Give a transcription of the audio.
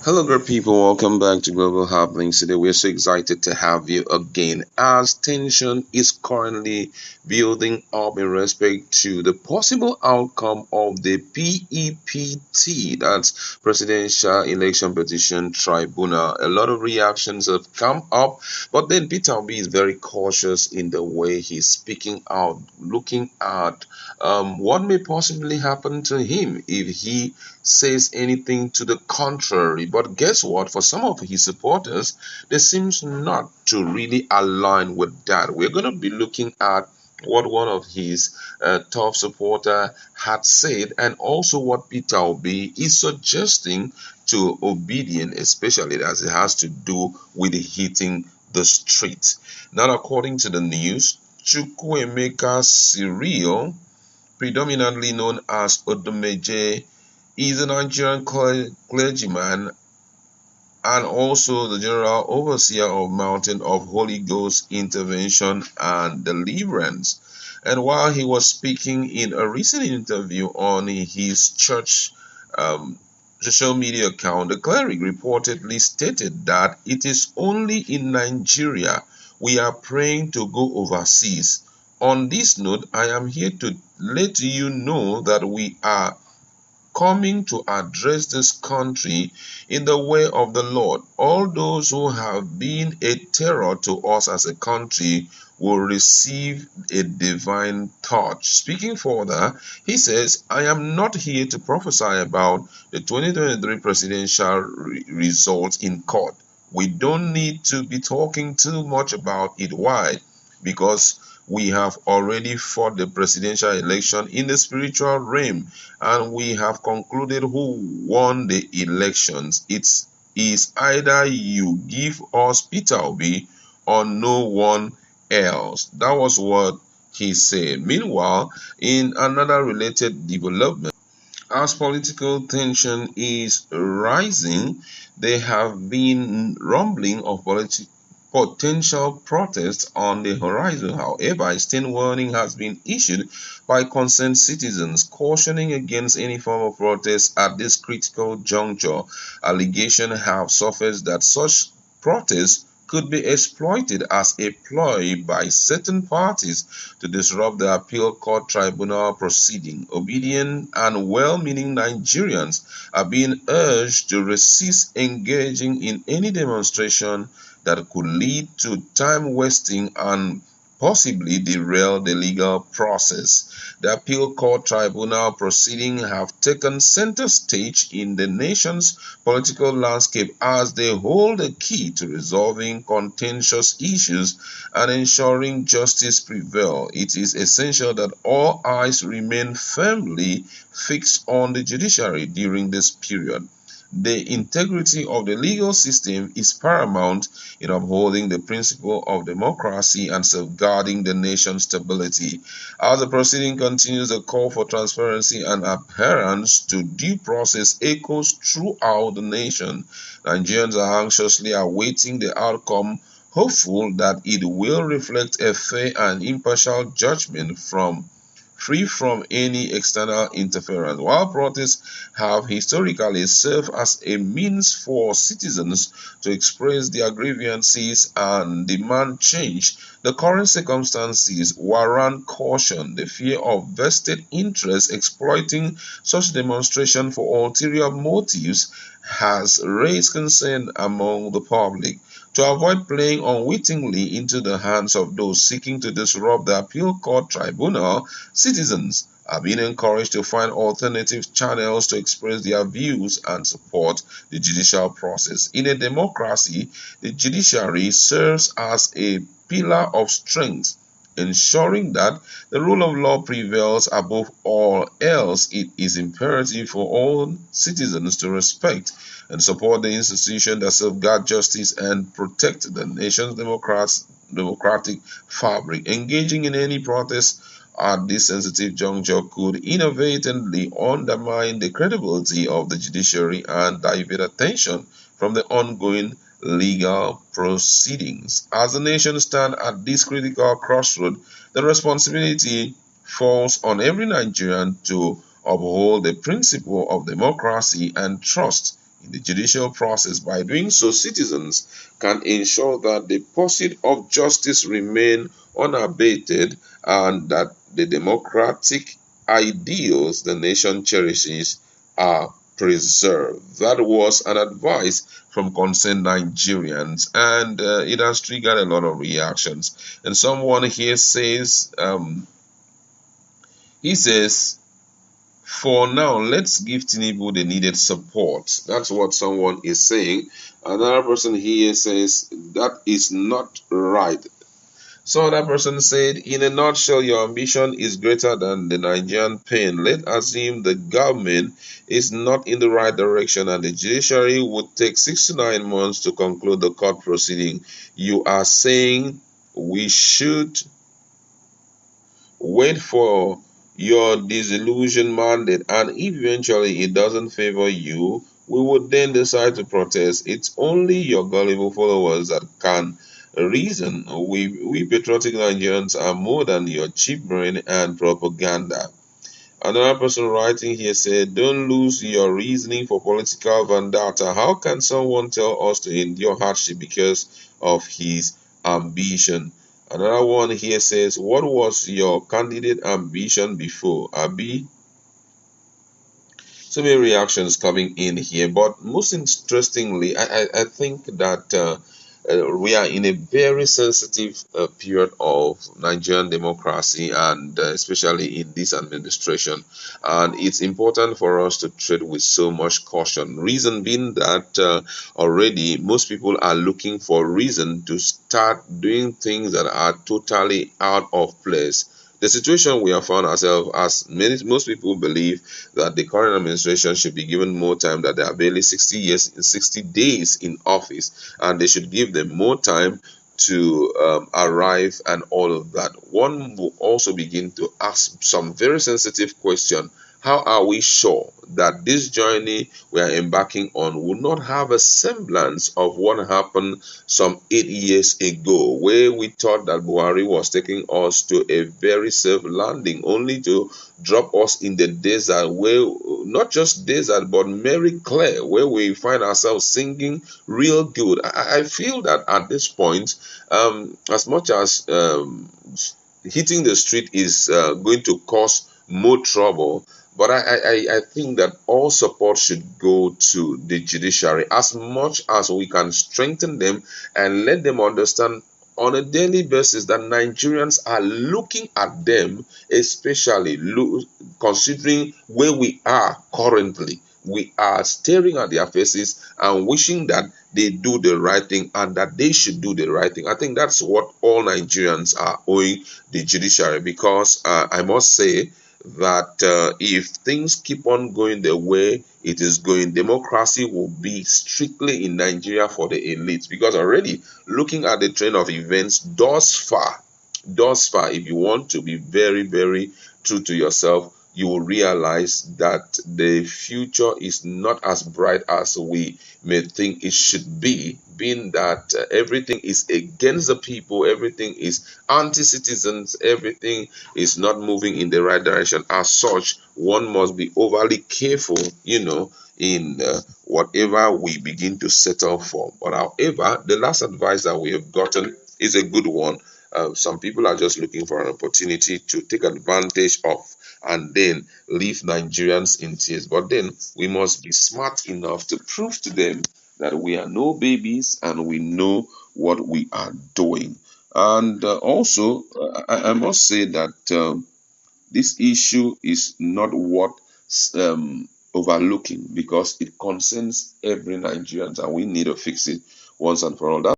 Hello, good people. Welcome back to Global Happenings. Today, we're so excited to have you again as tension is currently building up in respect to the possible outcome of the PEPT, that's Presidential Election Petition Tribunal. A lot of reactions have come up, but then Peter Obi is very cautious in the way he's speaking out, looking at what may possibly happen to him if he says anything to the contrary. But guess what? For some of his supporters, they seems not to really align with that. We're going to be looking at what one of his top supporter had said, and also what Peter Obi is suggesting to Obedient, especially as it has to do with hitting the street. Now, according to the news, Chukwuemeka Cyril, predominantly known as Odumeje, is a Nigerian clergyman and also the general overseer of Mountain of Holy Ghost Intervention and Deliverance. And while he was speaking in a recent interview on his church social media account, the cleric reportedly stated that it is only in Nigeria we are praying to go overseas. On this note, I am here to let you know that we are coming to address this country in the way of the Lord. All those who have been a terror to us as a country will receive a divine touch. Speaking further, he says, I am not here to prophesy about the 2023 presidential results in court. We don't need to be talking too much about it. Why? Because we have already fought the presidential election in the spiritual realm, and we have concluded who won the elections. It is either you give us Peter Obi or no one else. That was what he said. Meanwhile, in another related development, as political tension is rising, there have been rumbling of potential protests on the horizon. However, a stern warning has been issued by concerned citizens, cautioning against any form of protest at this critical juncture. Allegations have surfaced that such protests could be exploited as a ploy by certain parties to disrupt the appeal court tribunal proceeding. Obedient and well-meaning Nigerians are being urged to resist engaging in any demonstration that could lead to time wasting and possibly derail the legal process. The appeal court tribunal proceedings have taken center stage in the nation's political landscape as they hold the key to resolving contentious issues and ensuring justice prevails. It is essential that all eyes remain firmly fixed on the judiciary during this period. The integrity of the legal system is paramount in upholding the principle of democracy and safeguarding the nation's stability. As the proceeding continues, the call for transparency and adherence to due process echoes throughout the nation. Nigerians are anxiously awaiting the outcome, hopeful that it will reflect a fair and impartial judgment free from any external interference. While protests have historically served as a means for citizens to express their grievances and demand change, the current circumstances warrant caution. The fear of vested interests exploiting such demonstration for ulterior motives has raised concern among the public. To avoid playing unwittingly into the hands of those seeking to disrupt the appeal court tribunal, citizens are being encouraged to find alternative channels to express their views and support the judicial process. In a democracy, the judiciary serves as a pillar of strength, ensuring that the rule of law prevails above all else. It is imperative for all citizens to respect and support the institution that safeguard justice and protect the nation's democratic fabric. Engaging in any protest at this sensitive juncture could inadvertently undermine the credibility of the judiciary and divert attention from the ongoing legal proceedings. As the nation stands at this critical crossroad, the responsibility falls on every Nigerian to uphold the principle of democracy and trust in the judicial process. By doing so, citizens can ensure that the pursuit of justice remain unabated and that the democratic ideals the nation cherishes are preserved. That was an advice from concerned Nigerians, and it has triggered a lot of reactions. And someone here says, he says, for now, let's give Tinubu the needed support. That's what someone is saying. Another person here says that is not right. So that person said, in a nutshell, your ambition is greater than the Nigerian pain. Let's assume the government is not in the right direction and the judiciary would take 6 to 9 months to conclude the court proceeding. You are saying we should wait for your disillusion mandate, and if eventually it doesn't favor you, we would then decide to protest. It's only your gullible followers that can reason. We patriotic Nigerians are more than your cheap brain and propaganda. Another person writing here said, don't lose your reasoning for political vendetta. How can someone tell us to endure hardship because of his ambition? Another one here says, what was your candidate ambition before? Abi, so many reactions coming in here, but most interestingly, I think that we are in a very sensitive period of Nigerian democracy, and especially in this administration, and it's important for us to tread with so much caution. Reason being that already most people are looking for reason to start doing things that are totally out of place. The situation we have found ourselves, as most people believe that the current administration should be given more time, that they are barely 60 years, 60 days in office, and they should give them more time to arrive and all of that. One will also begin to ask some very sensitive question. How are we sure that this journey we are embarking on will not have a semblance of what happened some 8 years ago, where we thought that Buhari was taking us to a very safe landing, only to drop us in the desert, where not just desert but very clear, where we find ourselves singing real good. I feel that at this point, as much as hitting the street is going to cause more trouble, but I think that all support should go to the judiciary as much as we can strengthen them and let them understand on a daily basis that Nigerians are looking at them, especially considering where we are currently. We are staring at their faces and wishing that they do the right thing and that they should do the right thing. I think that's what all Nigerians are owing the judiciary, because I must say that if things keep on going the way it is going, democracy will be strictly in Nigeria for the elites. Because already looking at the trend of events thus far, if you want to be very, very true to yourself, you will realize that the future is not as bright as we may think it should be, being that everything is against the people, everything is anti-citizens, everything is not moving in the right direction. As such, one must be overly careful, in whatever we begin to settle for. But however, the last advice that we have gotten is a good one. Some people are just looking for an opportunity to take advantage of and then leave Nigerians in tears. But then we must be smart enough to prove to them that we are no babies and we know what we are doing. And also, I must say that this issue is not worth overlooking, because it concerns every Nigerian and we need to fix it once and for all.